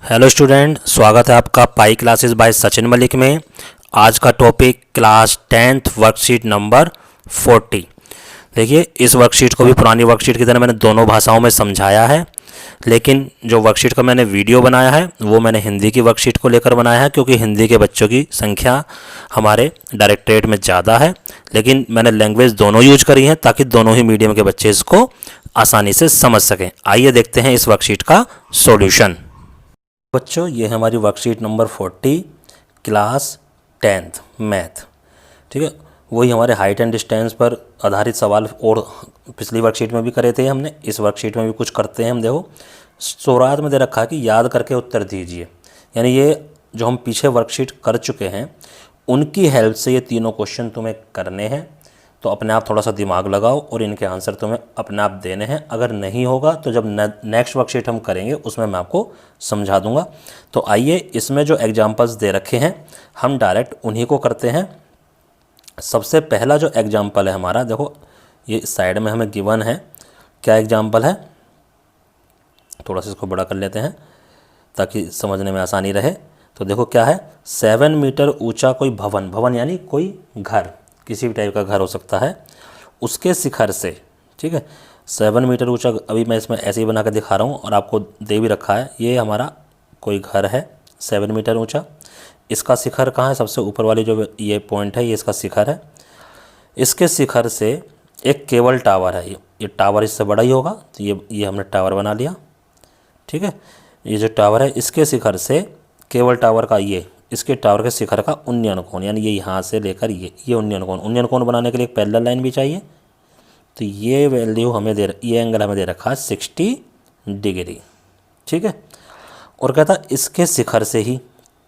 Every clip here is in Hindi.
हेलो स्टूडेंट, स्वागत है आपका pi classes bye Sachin Malik में। आज का topic class 10th worksheet number 40। देखिए, इस वर्कशीट को भी पुरानी वर्कशीट की तरह मैंने दोनों भाषाओं में समझाया है, लेकिन जो वर्कशीट का मैंने वीडियो बनाया है वो मैंने हिंदी की वर्कशीट को लेकर बनाया है, क्योंकि हिंदी के बच्चों की संख्या हमारे डायरेक्टरेट में ज़्यादा है। लेकिन मैंने लैंग्वेज दोनों यूज करी है ताकि दोनों ही मीडियम के बच्चे इसको आसानी से समझ सकें। आइए देखते हैं इस वर्कशीट का सॉल्यूशन। बच्चों, ये है हमारी worksheet number 40 class 10th math. ठीक है, वही हमारे हाइट एंड डिस्टेंस पर आधारित सवाल और पिछली वर्कशीट में भी करे थे हमने, इस वर्कशीट में भी कुछ करते हैं हम। देखो, शुरुआत में दे रखा है कि याद करके उत्तर दीजिए, यानी ये जो हम पीछे वर्कशीट कर चुके हैं उनकी हेल्प से ये तीनों क्वेश्चन तुम्हें करने हैं। तो अपने आप थोड़ा सा दिमाग लगाओ और इनके आंसर तुम्हें अपने आप देने हैं। अगर नहीं होगा तो जब नेक्स्ट वर्कशीट हम करेंगे उसमें मैं आपको समझा दूंगा। तो आइए, इसमें जो एग्जांपल्स दे रखे हैं हम डायरेक्ट उन्हीं को करते हैं। सबसे पहला जो एग्जांपल है हमारा, देखो ये साइड में हमें गिवन है। क्या एग्जांपल है, थोड़ा सा इसको बड़ा कर लेते हैं ताकि समझने में आसानी रहे। तो देखो क्या है, 7 मीटर ऊंचा कोई भवन यानी कोई घर, किसी भी टाइप का घर हो सकता है, उसके शिखर से, ठीक है, 7 मीटर ऊंचा। अभी मैं इसमें ऐसे ही बना कर दिखा रहा हूँ और आपको दे भी रखा है। ये हमारा कोई घर है 7 मीटर ऊंचा। इसका शिखर कहाँ है, सबसे ऊपर वाली जो ये पॉइंट है ये इसका शिखर है। इसके शिखर से एक केबल टावर है, ये टावर इससे बड़ा ही होगा, तो ये हमने टावर बना लिया। ठीक है, ये जो टावर है इसके शिखर से केबल टावर का इसके टावर के शिखर का उन्नयन कोण, यानी ये यहाँ से लेकर ये उन्नयन कोण बनाने के लिए एक पैरेलल लाइन भी चाहिए। तो ये वैल्यू हमें ये एंगल हमें दे रखा है 60 डिग्री। ठीक है, और कहता इसके शिखर से ही,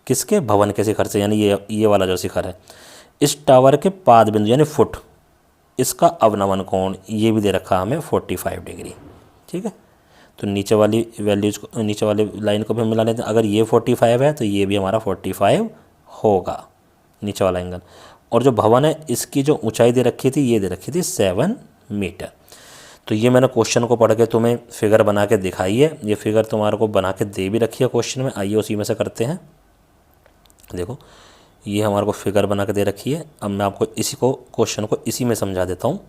किसके, भवन के शिखर से, यानी ये वाला जो शिखर है, इस टावर के पाद बिंदु यानी फुट, इसका अवनमन कोण ये भी दे रखा हमें 45 डिग्री। ठीक है, तो नीचे वाली वैल्यूज को, नीचे वाली लाइन को भी हम मिला लेते हैं। अगर ये 45 है तो ये भी हमारा 45 होगा, नीचे वाला एंगल। और जो भवन है इसकी जो ऊंचाई दे रखी थी, ये दे रखी थी 7 मीटर। तो ये मैंने क्वेश्चन को पढ़ के तुम्हें फिगर बना के दिखाई है। ये फिगर तुम्हारे को बना के दे भी रखी है क्वेश्चन में। आइए उसी में से करते हैं। देखो, ये हमारे को फिगर बना के दे रखी है। अब मैं आपको क्वेश्चन को इसी में समझा देता हूँ।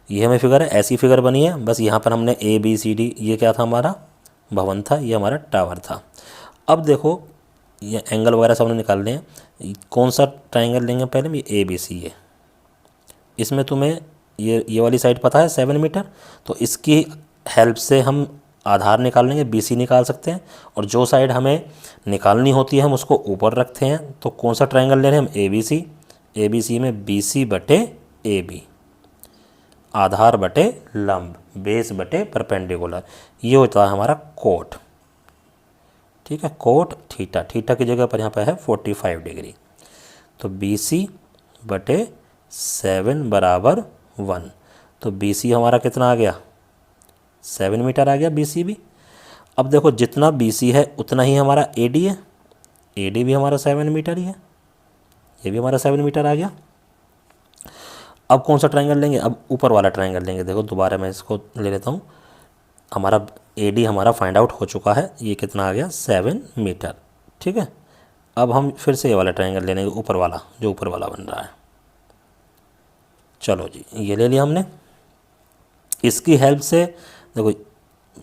ये हमें फिगर है, ऐसी फिगर बनी है, बस यहाँ पर हमने ABCD, ये क्या था, हमारा भवन था, ये हमारा टावर था। अब देखो, ये एंगल वगैरह सब हमने निकालने हैं। कौन सा ट्रायंगल लेंगे पहले, ये ABC है। इसमें तुम्हें ये वाली साइड पता है 7 मीटर, तो इसकी हेल्प से हम आधार निकाल लेंगे, BC निकाल सकते हैं। और जो साइड हमें निकालनी होती है हम उसको ऊपर रखते हैं। तो कौन सा ट्रायंगल ले रहे हैं हम, ABC में BC बटे AB, आधार बटे लंब, बेस बटे परपेंडिकुलर, ये होता है हमारा कोट। ठीक है, कोट थीटा, थीटा की जगह पर यहाँ पर है 45 डिग्री। तो BC बटे 7 बराबर 1। तो BC हमारा कितना आ गया, 7 मीटर आ गया BC भी। अब देखो, जितना BC है उतना ही हमारा AD है, AD भी हमारा 7 मीटर ही है, ये भी हमारा 7 मीटर आ गया। अब कौन सा ट्रायंगल लेंगे, अब ऊपर वाला ट्रायंगल लेंगे। देखो, दोबारा मैं इसको ले लेता हूँ। हमारा AD हमारा फाइंड आउट हो चुका है, ये कितना आ गया, 7 मीटर। ठीक है, अब हम फिर से ये वाला ट्रायंगल ले लेंगे, ऊपर वाला, जो ऊपर वाला बन रहा है। चलो जी, ये ले लिया हमने। इसकी हेल्प से देखो,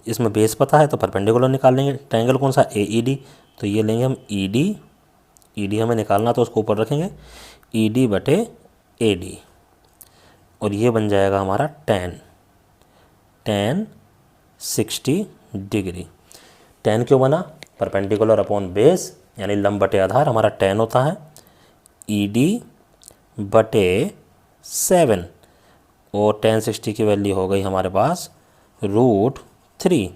इसमें बेस पता है तो परपेंडिकुलर निकाल लेंगे। ट्रायंगल कौन सा, AED, तो ये लेंगे हम ED हमें निकालना तो उसको ऊपर रखेंगे, ED बटे AD, और ये बन जाएगा हमारा tan 60 डिग्री। tan क्यों बना, परपेंडिकुलर अपॉन बेस, यानी लंब बटे आधार, हमारा tan होता है ED बटे 7, और tan 60 की वैल्यू हो गई हमारे पास √3।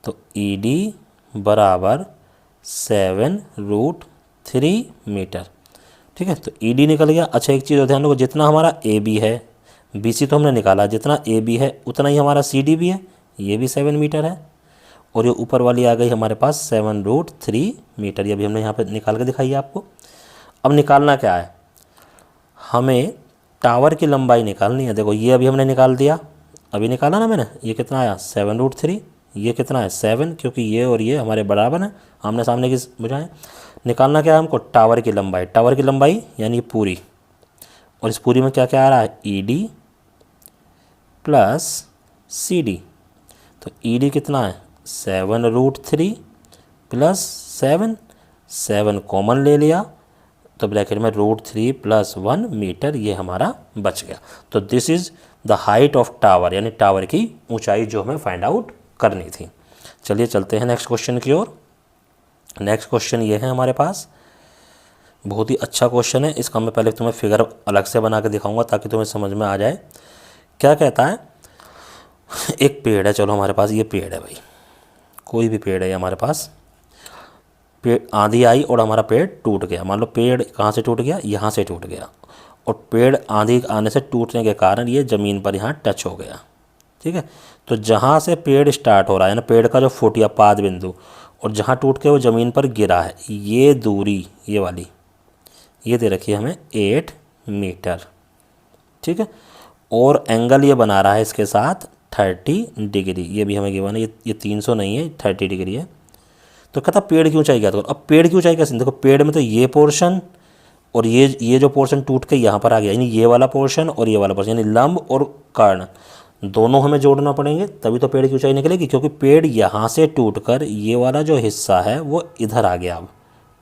तो ED बराबर 7√3 मीटर। ठीक है, तो ED निकल गया। अच्छा, एक चीज़ और ध्यान रखो, जितना हमारा AB है, BC तो हमने निकाला, जितना AB है उतना ही हमारा CD भी है, ये भी 7 मीटर है। और ये ऊपर वाली आ गई हमारे पास 7√3 मीटर, ये भी हमने यहाँ पे निकाल के दिखाई है आपको। अब निकालना क्या है, हमें टावर की लंबाई निकालनी है। देखो, ये अभी हमने निकाल दिया, अभी निकाला ना मैंने, ये कितना आया 7√3, ये कितना है 7, क्योंकि ये और ये हमारे बराबर हैं, आमने सामने की भुजाएं। निकालना क्या है हमको, टावर की लंबाई। टावर की लंबाई यानी पूरी, और इस पूरी में क्या क्या आ रहा है, ED प्लस CD। तो ED कितना है 7√3 प्लस 7 कॉमन ले लिया, तो ब्रैकेट में √3 + 1 मीटर, ये हमारा बच गया। तो this is the height of tower, यानी टावर की ऊंचाई जो हमें फाइंड आउट करनी थी। चलिए चलते हैं नेक्स्ट क्वेश्चन की ओर। नेक्स्ट क्वेश्चन ये है हमारे पास, बहुत ही अच्छा क्वेश्चन है। इसका मैं पहले तुम्हें फिगर अलग से बना के दिखाऊंगा ताकि तुम्हें समझ में आ जाए। क्या कहता है, एक पेड़ है, चलो हमारे पास ये पेड़ है भाई, कोई भी पेड़ है ये हमारे पास। पेड़, आंधी आई और हमारा पेड़ टूट गया। मान लो पेड़ कहाँ से टूट गया, यहाँ से टूट गया, और पेड़ आंधी आने से टूटने के कारण ये ज़मीन पर यहाँ टच हो गया। ठीक है, तो जहाँ से पेड़ स्टार्ट हो रहा है ना, पेड़ का जो फुट या पाद बिंदु, और जहाँ टूट के वो ज़मीन पर गिरा है, ये दूरी, ये वाली, ये दे रखी है हमें 8 मीटर। ठीक है, और एंगल ये बना रहा है इसके साथ 30 डिग्री, ये भी हमें गिवन है, ये 300 नहीं है, 30 डिग्री है। तो कहता पेड़ की ऊंचाई क्या करो। अब पेड़ की ऊंचाई कैसे, देखो पेड़ में तो ये पोर्शन और ये जो पोर्शन टूट के यहाँ पर आ गया, यानी ये वाला पोर्शन और ये वाला पोर्शन, यानी लंब और कर्ण दोनों हमें जोड़ना पड़ेंगे, तभी तो पेड़ की ऊंचाई निकलेगी। क्योंकि पेड़ यहाँ से टूटकर ये वाला जो हिस्सा है वो इधर आ गया अब।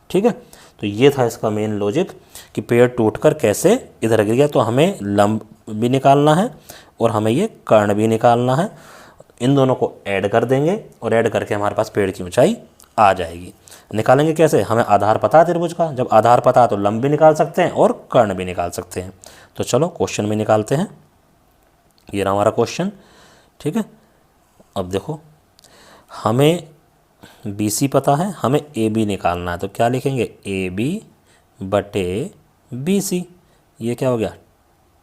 ठीक है, तो ये था इसका मेन लॉजिक कि पेड़ टूटकर कैसे इधर गिर गया। तो हमें लंब भी निकालना है और हमें ये कर्ण भी निकालना है। इन दोनों को ऐड कर देंगे और ऐड करके हमारे पास पेड़ की ऊंचाई आ जाएगी। निकालेंगे कैसे, हमें आधार पता है त्रिभुज का, जब आधार पता है तो लंब भी निकाल सकते हैं और कर्ण भी निकाल सकते हैं। तो चलो क्वेश्चन में निकालते हैं। ये रहा हमारा क्वेश्चन। ठीक है, अब देखो हमें BC पता है, हमें AB निकालना है। तो क्या लिखेंगे, AB बटे BC, ये क्या हो गया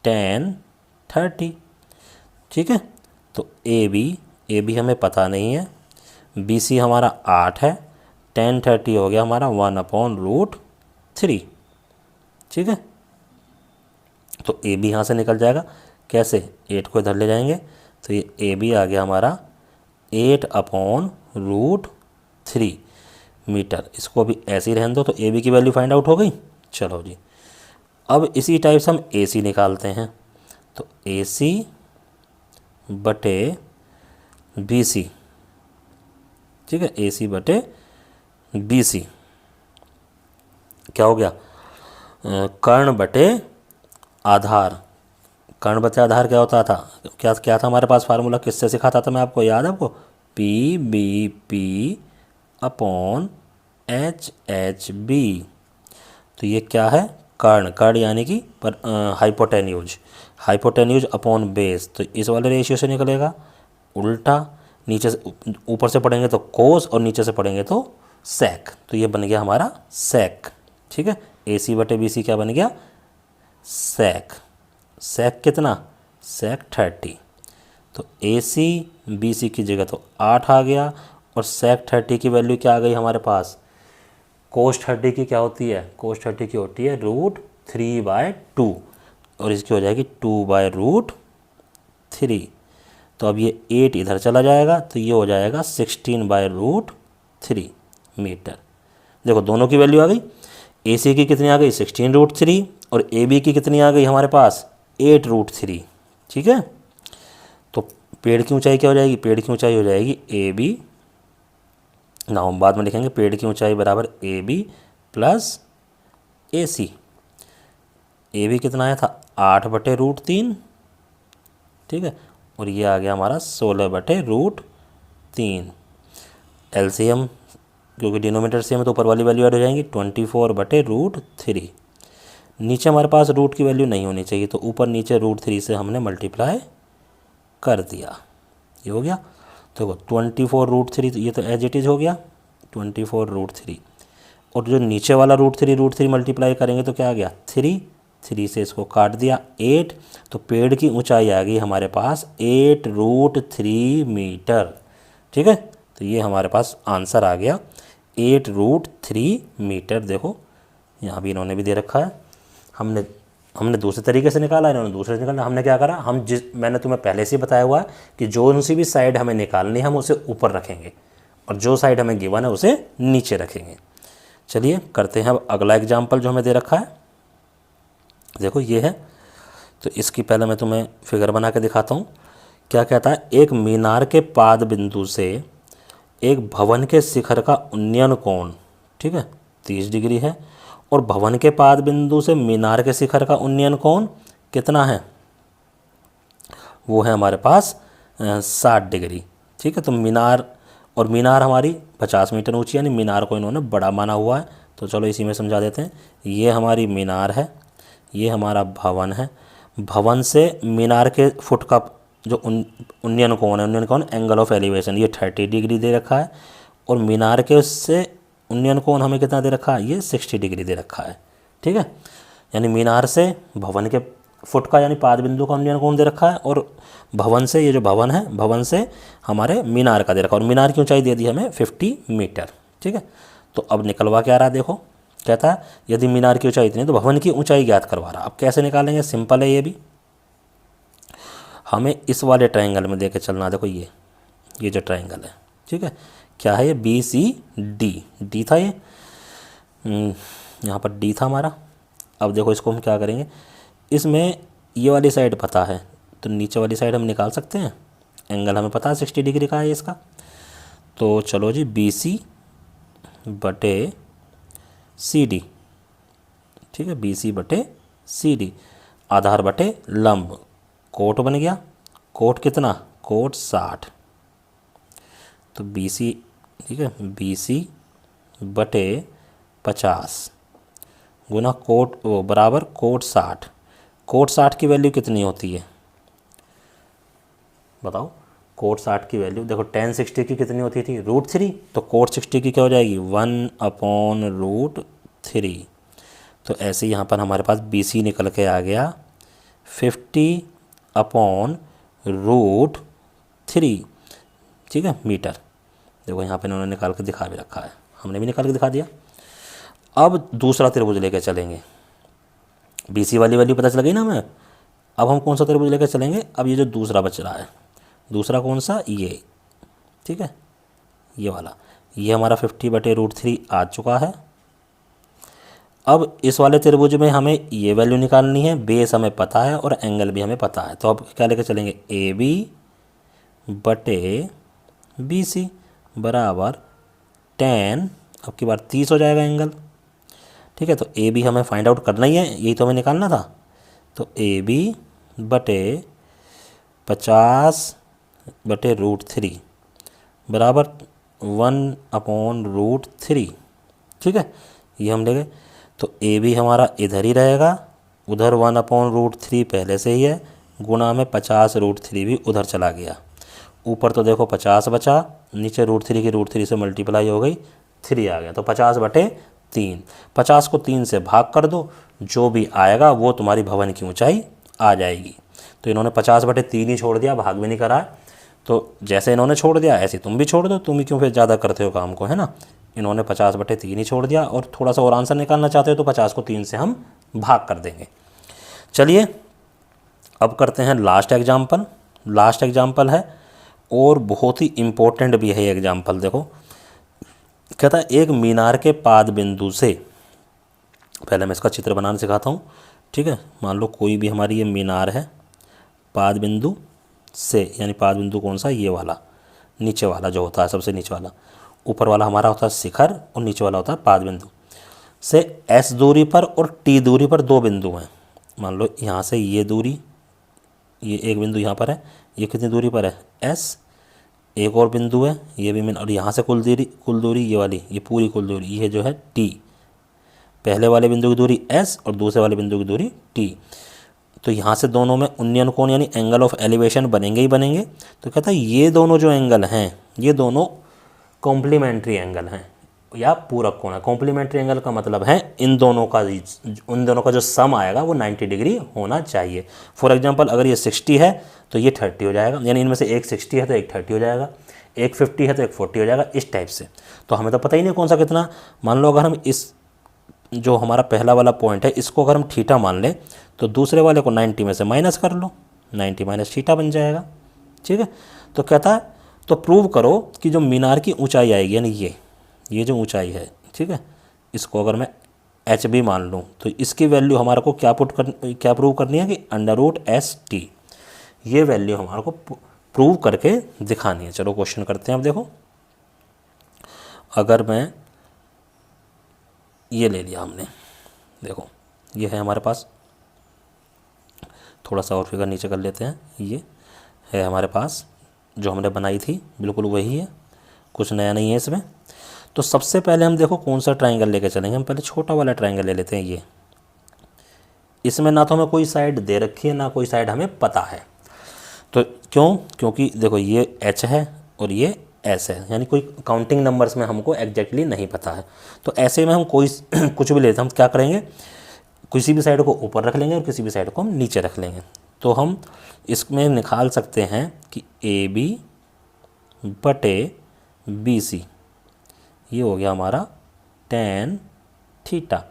tan 30। ठीक है, तो AB हमें पता नहीं है, BC हमारा 8 है, tan 30 हो गया हमारा 1/√3। ठीक है, तो AB यहाँ से निकल जाएगा, कैसे, 8 को इधर ले जाएंगे, तो ये AB आ गया हमारा 8/√3 मीटर। इसको भी ऐसे ही रहने दो, तो AB की वैल्यू फाइंड आउट हो गई। चलो जी, अब इसी टाइप से हम AC निकालते हैं। तो AC बटे BC, ठीक है, AC बटे BC क्या हो गया, कर्ण बटे आधार। कर्ण बटे आधार क्या होता था, क्या क्या था हमारे पास फार्मूला, किससे सिखाता था मैं आपको, याद है आपको, PBP/HHB। तो ये क्या है, कर्ण यानी कि हाइपोटेन्यूज अपॉन बेस। तो इस वाले रेशियो से निकलेगा उल्टा, नीचे से ऊपर से पढ़ेंगे तो कोस और नीचे से पढ़ेंगे तो सेक। तो ये बन गया हमारा सेक। ठीक है, AC बटे BC क्या बन गया, सेक। सेक कितना, सेक 30। तो AC BC की जगह तो 8 आ गया, और सेक 30 की वैल्यू क्या आ गई हमारे पास, कोस 30 की क्या होती है, कोस 30 की होती है √3/2, और इसकी हो जाएगी 2/√3। तो अब ये 8 इधर चला जाएगा, तो ये हो जाएगा 16/√3 मीटर। देखो दोनों की वैल्यू आ गई, AC की कितनी आ गई 16√3, और AB की कितनी आ गई हमारे पास 8√3। ठीक है, तो पेड़ की ऊंचाई क्या हो जाएगी, पेड़ की ऊंचाई हो जाएगी AB, ना हम बाद में लिखेंगे, पेड़ की ऊंचाई बराबर AB प्लस AC। AB कितना आया था 8/√3। ठीक है, और ये आ गया हमारा 16/√3। LCM क्योंकि डिनोमीटर सेम है तो ऊपर वाली वैल्यू ऐड हो जाएंगी 24/√3। नीचे हमारे पास रूट की वैल्यू नहीं होनी चाहिए, तो ऊपर नीचे √3 से हमने मल्टीप्लाई कर दिया, ये हो गया। देखो 24√3, तो ये तो एज इट इज़ हो गया 24√3, और जो नीचे वाला √3 मल्टीप्लाई करेंगे तो क्या आ गया 3 से इसको काट दिया 8। तो पेड़ की ऊंचाई आ गई हमारे पास 8√3 मीटर। ठीक है, तो ये हमारे पास आंसर आ गया 8√3 मीटर। देखो यहाँ भी इन्होंने भी दे रखा है, हमने हमने दूसरे तरीके से निकाला, इन्होंने दूसरे से निकाला। हमने क्या करा, मैंने तुम्हें पहले से ही बताया हुआ है कि जो सी भी साइड हमें निकालनी है हम उसे ऊपर रखेंगे और जो साइड हमें गिवन है उसे नीचे रखेंगे। चलिए करते हैं अब अगला एग्जाम्पल जो हमें दे रखा है। देखो ये है, तो इसकी पहले मैं तुम्हें फिगर बना के दिखाता हूँ। क्या कहता है, एक मीनार के पाद बिंदु से एक भवन के शिखर का उन्नयन कोण, ठीक है, 30 डिग्री है, और भवन के पाद बिंदु से मीनार के शिखर का उन्नयन कोण कितना है, वो है हमारे पास 60 डिग्री। ठीक है, तो मीनार हमारी 50 मीटर ऊंची, यानी मीनार को इन्होंने बड़ा माना हुआ है। तो चलो इसी में समझा देते हैं। ये हमारी मीनार है, ये हमारा भवन है। भवन से मीनार के फुट का जो उन्नयन कोण है, उन्नयन कोण एंगल ऑफ एलिवेशन, ये 30 डिग्री दे रखा है, और मीनार के उससे उन्नयन कोण हमें कितना दे रखा है, ये 60 डिग्री दे रखा है। ठीक है, यानी मीनार से भवन के फुट का यानी पाद बिंदु का उन्नयन कोण दे रखा है, और भवन से, ये जो भवन है, भवन से हमारे मीनार का दे रखा है, और मीनार की ऊंचाई दे दी हमें 50 मीटर। ठीक है, तो अब निकलवा क्या रहा, देखो कहता है यदि मीनार की ऊंचाई इतनी तो भवन की ऊंचाई ज्ञात करवा रहा। अब कैसे निकालेंगे, सिंपल है ये भी। हमें इस वाले ट्रायंगल में देके चलना। देखो ये जो ट्रायंगल है, ठीक है, क्या है ये, BCD था ये, यहाँ पर D था हमारा। अब देखो इसको हम क्या करेंगे, इसमें ये वाली साइड पता है तो नीचे वाली साइड हम निकाल सकते हैं। एंगल हमें पता है 60 डिग्री का है इसका। तो चलो जी, BC बटे CD, ठीक है, BC बटे CD, आधार बटे लंब, कोट बन गया। कोट कितना, कोट 60, तो BC, ठीक है, BC बटे 50 गुना कोट वो बराबर कोट 60। कोट 60 की वैल्यू कितनी होती है बताओ, कोट 60 की वैल्यू देखो, tan 60 की कितनी होती थी, √3, तो कोट 60 की क्या हो जाएगी, 1/√3। तो ऐसे यहाँ पर हमारे पास BC निकल के आ गया 50/√3, ठीक है, मीटर। देखो यहाँ पे इन्होंने निकाल के दिखा भी रखा है, हमने भी निकाल के दिखा दिया। अब दूसरा त्रिभुज लेकर चलेंगे, BC वाली वैल्यू पता चल गई ना हमें। अब हम कौन सा त्रिभुज लेकर चलेंगे, अब ये जो दूसरा बच रहा है, दूसरा कौन सा, ये, ठीक है, ये वाला, ये हमारा 50/√3 आ चुका है। अब इस वाले त्रिभुज में हमें ये वैल्यू निकालनी है, बेस हमें पता है और एंगल भी हमें पता है। तो अब क्या लेकर चलेंगे, AB बटे BC बराबर tan, अब की बार 30 हो जाएगा एंगल। ठीक है, तो AB हमें फाइंड आउट करना ही है, यही तो हमें निकालना था। तो AB बटे 50/√3 बराबर 1/√3। ठीक है, ये हम ले गए। तो AB हमारा इधर ही रहेगा, उधर 1/√3 पहले से ही है, गुणा में 50/√3 भी उधर चला गया। ऊपर तो देखो 50 बचा, नीचे √3 की √3 से मल्टीप्लाई हो गई, 3 आ गया। तो 50/3, 50 को 3 से भाग कर दो, जो भी आएगा वो तुम्हारी भवन की ऊंचाई आ जाएगी। तो इन्होंने 50/3 ही छोड़ दिया, भाग भी नहीं करा। तो जैसे इन्होंने छोड़ दिया ऐसे तुम भी छोड़ दो, तुम ही क्यों फिर ज़्यादा करते हो काम को, है ना। इन्होंने 50/3 ही छोड़ दिया, और थोड़ा सा और आंसर निकालना चाहते हो तो 50 को 3 से हम भाग कर देंगे। चलिए अब करते हैं लास्ट एग्जाम्पल। लास्ट एग्जाम्पल है और बहुत ही इम्पोर्टेंट भी है ये एग्जाम्पल। देखो कहता है एक मीनार के पाद बिंदु से, पहले मैं इसका चित्र बनाना सिखाता हूँ। ठीक है, मान लो कोई भी हमारी ये मीनार है, पाद बिंदु से, यानी पाद बिंदु कौन सा, ये वाला, नीचे वाला जो होता है, सबसे नीचे वाला। ऊपर वाला हमारा होता है शिखर और नीचे वाला होता है पाद बिंदु। से S दूरी पर और T दूरी पर दो बिंदु हैं। मान लो यहाँ से ये दूरी, ये एक बिंदु यहाँ पर है, ये कितनी दूरी पर है, S। एक और बिंदु है, ये भी और यहाँ से कुल दूरी ये वाली, ये पूरी कुल दूरी, ये जो है T। पहले वाले बिंदु की दूरी S और दूसरे वाले बिंदु की दूरी T। तो यहाँ से दोनों में उन्नयन कोण यानी एंगल ऑफ एलिवेशन बनेंगे ही बनेंगे। तो कहता है ये दोनों जो एंगल हैं, ये दोनों कॉम्प्लीमेंट्री एंगल हैं या पूरक कोण है। कॉम्प्लीमेंट्री एंगल का मतलब है उन दोनों का जो सम आएगा वो 90 डिग्री होना चाहिए। फॉर एग्जांपल अगर ये 60 है तो ये 30 हो जाएगा, यानी इनमें से एक 60 है तो एक 30 हो जाएगा, एक 50 है तो एक 40 हो जाएगा, इस टाइप से। तो हमें तो पता ही नहीं कौन सा कितना। मान लो अगर हम इस जो हमारा पहला वाला पॉइंट है इसको अगर हम थीटा मान लें तो दूसरे वाले को 90 में से माइनस कर लो, 90 माइनस थीटा बन जाएगा। ठीक है, तो कहता है तो प्रूव करो कि जो मीनार की ऊंचाई आएगी, यानी ये जो ऊंचाई है, ठीक है, इसको अगर मैं एच बी मान लूँ तो इसकी वैल्यू हमारे को क्या प्रूव करनी है कि √ST, ये वैल्यू हमारे को प्रूव करके दिखानी है। चलो क्वेश्चन करते हैं। अब देखो, अगर मैं ये ले लिया हमने, देखो ये है हमारे पास, थोड़ा सा और फिगर नीचे कर लेते हैं, ये है हमारे पास जो हमने बनाई थी, बिल्कुल वही है, कुछ नया नहीं है इसमें। तो सबसे पहले हम देखो कौन सा ट्रायंगल लेके चलेंगे। हम पहले छोटा वाला ट्रायंगल ले लेते हैं। ये इसमें ना तो हमें कोई साइड दे रखी है ना कोई साइड हमें पता है। तो क्योंकि देखो ये H है और ये S है, यानी कोई काउंटिंग नंबर्स में हमको एग्जैक्टली नहीं पता है। तो ऐसे में हम कोई कुछ भी लेते हैं, हम क्या करेंगे, किसी भी साइड को ऊपर रख लेंगे और किसी भी साइड को हम नीचे रख लेंगे। तो हम इसमें निकाल सकते हैं कि AB बटे BC, ये हो गया हमारा tan थीटा,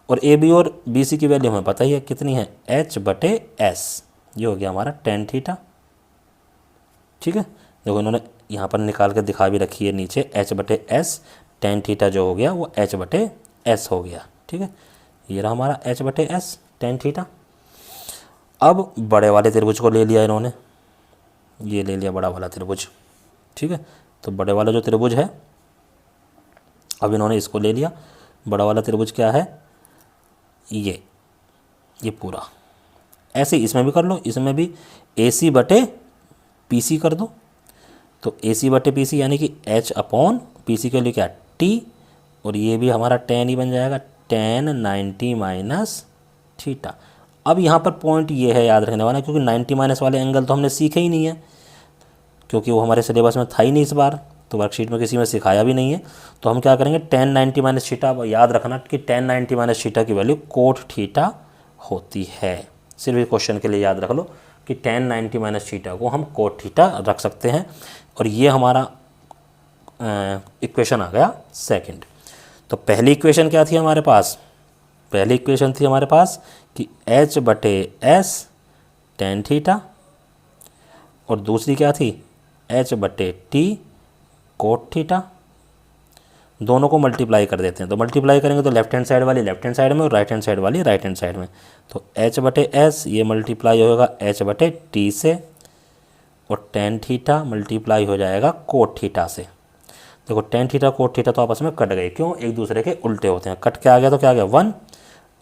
और AB और BC की वैल्यू हमें पता ही है कितनी है, H बटे S, ये हो गया हमारा tan थीटा। ठीक है, देखो इन्होंने यहाँ पर निकाल कर दिखा भी रखी है नीचे, H बटे S, tan थीटा जो हो गया वो H बटे S हो गया। ठीक है, ये रहा हमारा H बटे S tan थीटा। अब बड़े वाले त्रिभुज को ले लिया इन्होंने, ये ले लिया बड़ा वाला त्रिभुज। ठीक है, तो बड़े वाला जो त्रिभुज है, अब इन्होंने इसको ले लिया। बड़ा वाला त्रिभुज क्या है, ये पूरा। ऐसे इसमें भी कर लो, इसमें भी AC बटे PC कर दो। तो AC बटे PC यानी कि H अपॉन PC के लिए क्या, T, और ये भी हमारा tan ही बन जाएगा, tan 90 माइनस थीटा। अब यहाँ पर पॉइंट ये है याद रखने वाला, क्योंकि 90 माइनस वाले एंगल तो हमने सीखे ही नहीं है, क्योंकि वो हमारे सिलेबस में था ही नहीं इस बार, तो वर्कशीट में किसी में सिखाया भी नहीं है। तो हम क्या करेंगे, tan 90 माइनस थीटा, याद रखना कि tan 90 माइनस थीटा की वैल्यू कोट थीटा होती है। सिर्फ इस क्वेश्चन के लिए याद रख लो कि tan 90 माइनस थीटा को हम कोट थीटा रख सकते हैं। और ये हमारा इक्वेशन आ गया सेकंड। तो पहली इक्वेशन क्या थी हमारे पास, पहली इक्वेशन थी हमारे पास कि H बटे S tan थीटा, और दूसरी क्या थी, H बटे T कोट थीटा। दोनों को मल्टीप्लाई कर देते हैं, तो मल्टीप्लाई करेंगे तो लेफ्ट हैंड साइड वाली लेफ्ट हैंड साइड में और राइट हैंड साइड वाली राइट हैंड साइड में। तो H बटे S ये मल्टीप्लाई होगा H बटे T से, और tan थीटा मल्टीप्लाई हो जाएगा कोट थीटा से। देखो tan थीटा कोट थीटा तो आपस में कट गए, क्यों, एक दूसरे के उल्टे होते हैं। कट के आ गया तो क्या आ गया 1,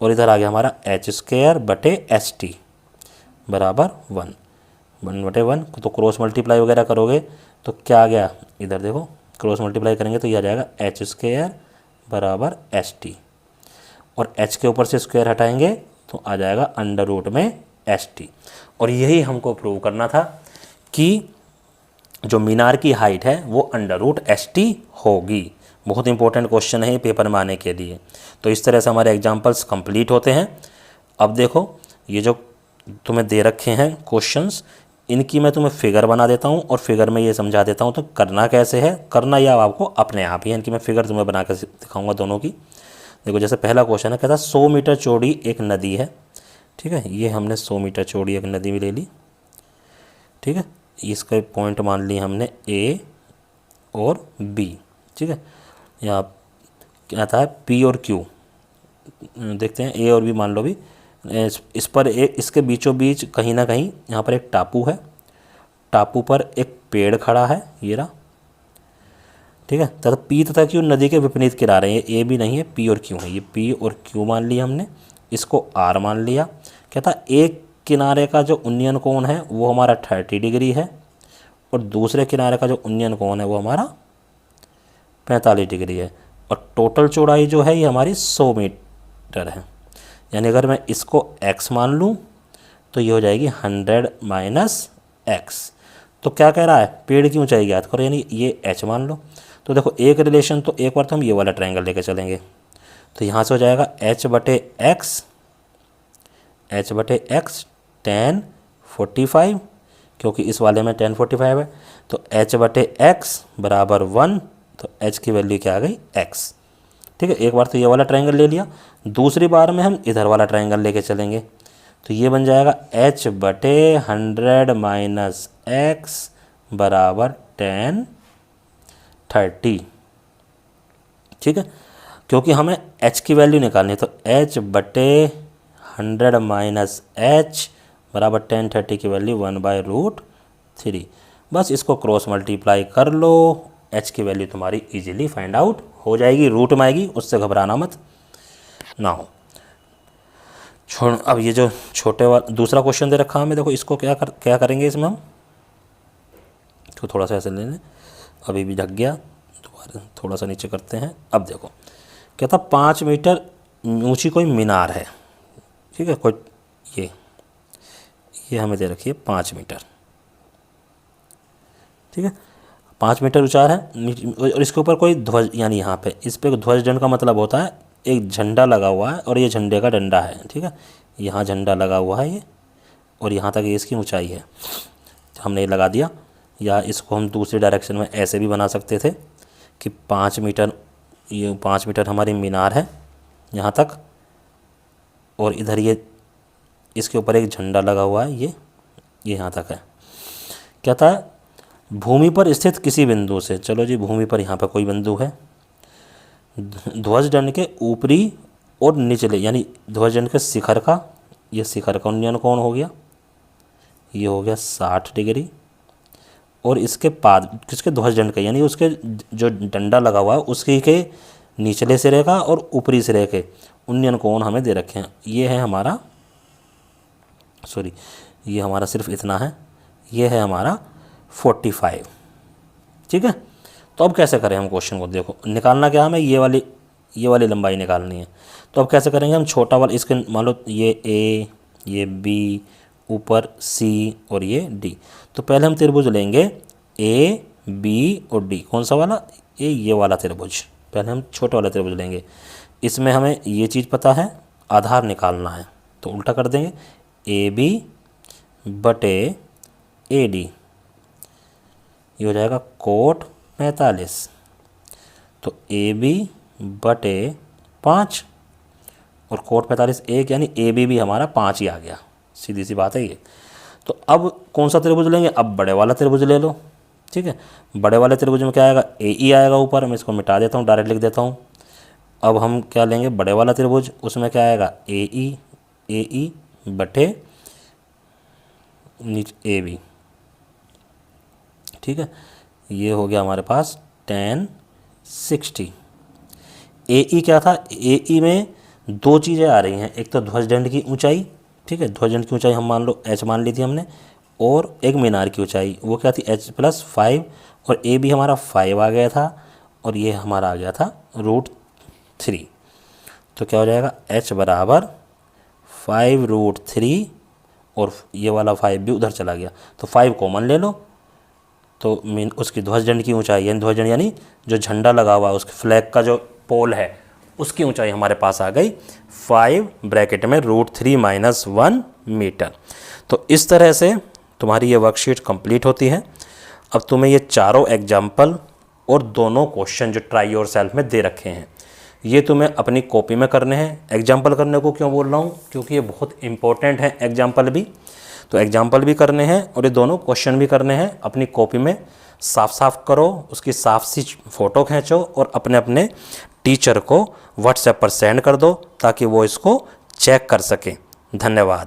और इधर आ गया हमारा H² बटे ST बराबर 1 बटे 1। तो क्रॉस मल्टीप्लाई वगैरह करोगे तो क्या आ गया, इधर देखो क्रॉस मल्टीप्लाई करेंगे तो ये आ जाएगा H² बराबर ST, और H के ऊपर से स्क्वायर हटाएंगे तो आ जाएगा अंडर रूट में ST। और यही हमको प्रूव करना था कि जो मीनार की हाइट है वो अंडर रूट ST होगी। बहुत इंपॉर्टेंट क्वेश्चन है ये पेपर में आने के लिए। तो इस तरह से हमारे एग्जाम्पल्स कंप्लीट होते हैं। अब देखो ये जो तुम्हें दे रखे हैं क्वेश्चंस, इनकी मैं तुम्हें फिगर बना देता हूँ और फिगर में ये समझा देता हूँ तो करना कैसे है, करना या आपको अपने आप ही है। इनकी मैं फिगर तुम्हें बना कर दिखाऊँगा दोनों की। देखो जैसे पहला क्वेश्चन है, कहता 100 मीटर चौड़ी एक नदी है। ठीक है, ये हमने 100 मीटर चौड़ी एक नदी भी ले ली। ठीक है, इसका पॉइंट मान ली हमने A और B। ठीक है, यहाँ क्या था P और Q, देखते हैं A और B मान लो भी। इस पर एक, इसके बीचों बीच कहीं ना कहीं यहाँ पर एक टापू है, टापू पर एक पेड़ खड़ा है, ये रहा। ठीक है, तथा P तथा Q नदी के विपरीत किनारे हैं, ये A भी नहीं है, P और Q है। ये P और Q मान लिया हमने, इसको R मान लिया। कहता एक किनारे का जो उन्नयन कोण है वो हमारा 30 डिग्री है, और दूसरे किनारे का जो उन्नयन कोण है वो हमारा 45 डिग्री है, और टोटल चौड़ाई जो है ये हमारी 100 मीटर है। यानी अगर मैं इसको x मान लूँ तो ये हो जाएगी 100 माइनस x। तो क्या कह रहा है, पेड़ की ऊंचाई ज्ञात करो, यानी ये h मान लो। तो देखो एक रिलेशन, तो एक बार तो हम ये वाला ट्रायंगल लेके चलेंगे, तो यहाँ से हो जाएगा h बटे x tan 45, क्योंकि इस वाले में tan 45 है। तो h बटे x बराबर 1, तो h की वैल्यू क्या आ गई x। ठीक है, एक बार तो ये वाला ट्रायंगल ले लिया, दूसरी बार में हम इधर वाला ट्रायंगल लेके चलेंगे। तो ये बन जाएगा h बटे 100 माइनस एक्स बराबर 10 30। ठीक है, क्योंकि हमें h की वैल्यू निकालनी है, तो h बटे 100 माइनस एच बराबर 10 30 की वैल्यू 1/√3। बस इसको क्रॉस मल्टीप्लाई कर लो, h की वैल्यू तुम्हारी इजीली फाइंड आउट हो जाएगी, रूट में आएगी, उससे घबराना मत ना हो। छोड़, अब ये जो छोटे वाला दूसरा क्वेश्चन दे रखा हमें, देखो इसको क्या करेंगे इसमें हम, इसको थोड़ा सा ऐसे ले लें, अभी भी ढक गया, दोबारा थोड़ा सा नीचे करते हैं। अब देखो क्या था, 5 मीटर ऊंची कोई मीनार है, ठीक है, कोई ये हमें दे रखी है 5 मीटर, ठीक है, 5 मीटर ऊंचा है, और इसके ऊपर कोई ध्वज, यानी यहाँ पे इस पे ध्वज दंड का मतलब होता है एक झंडा लगा हुआ है और ये झंडे का डंडा है, ठीक है, यहाँ झंडा लगा हुआ है ये, और यहाँ तक ये इसकी ऊंचाई है, हमने ये लगा दिया। या इसको हम दूसरी डायरेक्शन में ऐसे भी बना सकते थे कि 5 मीटर, ये 5 मीटर हमारी मीनार है यहाँ तक, और इधर ये इसके ऊपर एक झंडा लगा हुआ है, ये यहाँ तक है। क्या था, भूमि पर स्थित किसी बिंदु से, चलो जी भूमि पर यहाँ पर कोई बिंदु है, ध्वज दंड के ऊपरी और निचले, यानी ध्वज दंड के शिखर का, ये शिखर का उन्नयन कोण हो गया, ये हो गया 60 डिग्री, और इसके पाद किसके ध्वज दंड के, यानी उसके जो डंडा लगा हुआ है उसके के निचले सिरे का और ऊपरी सिरे के उन्नयन कोण हमें दे रखे हैं। ये है हमारा, सॉरी ये हमारा सिर्फ इतना है, ये है हमारा 45। ठीक है, तो अब कैसे करें हम क्वेश्चन को, देखो निकालना क्या हमें, ये वाली लंबाई निकालनी है। तो अब कैसे करेंगे हम, छोटा वाला इसके मान लो ये ए, ये बी, ऊपर सी और ये डी। तो पहले हम त्रिभुज लेंगे ए बी और डी, कौन सा वाला, ये वाला त्रिभुज, पहले हम छोटा वाला त्रिभुज लेंगे। इसमें हमें ये चीज़ पता है, आधार निकालना है, तो उल्टा कर देंगे, ए बी बटे ए डी, ये हो जाएगा कोट 45, तो ए बी बटे 5 और कोट 45 1, यानी ए बी भी हमारा 5 ही आ गया, सीधी सी बात है ये। तो अब कौन सा त्रिभुज लेंगे, अब बड़े वाला त्रिभुज ले लो, ठीक है, बड़े वाले त्रिभुज में क्या आएगा, ए ई आएगा ऊपर, मैं इसको मिटा देता हूँ, डायरेक्ट लिख देता हूँ। अब हम क्या लेंगे, बड़े वाला त्रिभुज, उसमें क्या आएगा, ए ई बटे नीचे ए बी, ठीक है, ये हो गया हमारे पास 10 60। ए ई क्या था, ए ई में दो चीज़ें आ रही हैं, एक तो ध्वज दंड की ऊंचाई, ठीक है, ध्वज दंड की ऊंचाई हम मान लो h मान ली थी हमने, और एक मीनार की ऊंचाई वो क्या थी h+5, और ए बी हमारा 5 आ गया था, और ये हमारा आ गया था √3। तो क्या हो जाएगा, h बराबर 5√3, और ये वाला 5 भी उधर चला गया, तो 5 कॉमन ले लो, तो उसकी ध्वज दंड की ऊंचाई, यानी ध्वज दंड यानी जो झंडा लगा हुआ है उसके फ्लैग का जो पोल है उसकी ऊंचाई हमारे पास आ गई 5 ब्रैकेट में √3 - 1 मीटर। तो इस तरह से तुम्हारी ये वर्कशीट कंप्लीट होती है। अब तुम्हें ये चारों एग्जाम्पल और दोनों क्वेश्चन जो ट्राई योर सेल्फ में दे रखे हैं, ये तुम्हें अपनी कॉपी में करने हैं। एग्जाम्पल करने को क्यों बोल रहा हूँ, क्योंकि ये बहुत इंपॉर्टेंट है एग्जाम्पल भी, तो एग्जाम्पल भी करने हैं और ये दोनों क्वेश्चन भी करने हैं। अपनी कॉपी में साफ साफ करो, उसकी साफ सी फ़ोटो खींचो और अपने अपने टीचर को व्हाट्सएप पर सेंड कर दो ताकि वो इसको चेक कर सकें। धन्यवाद।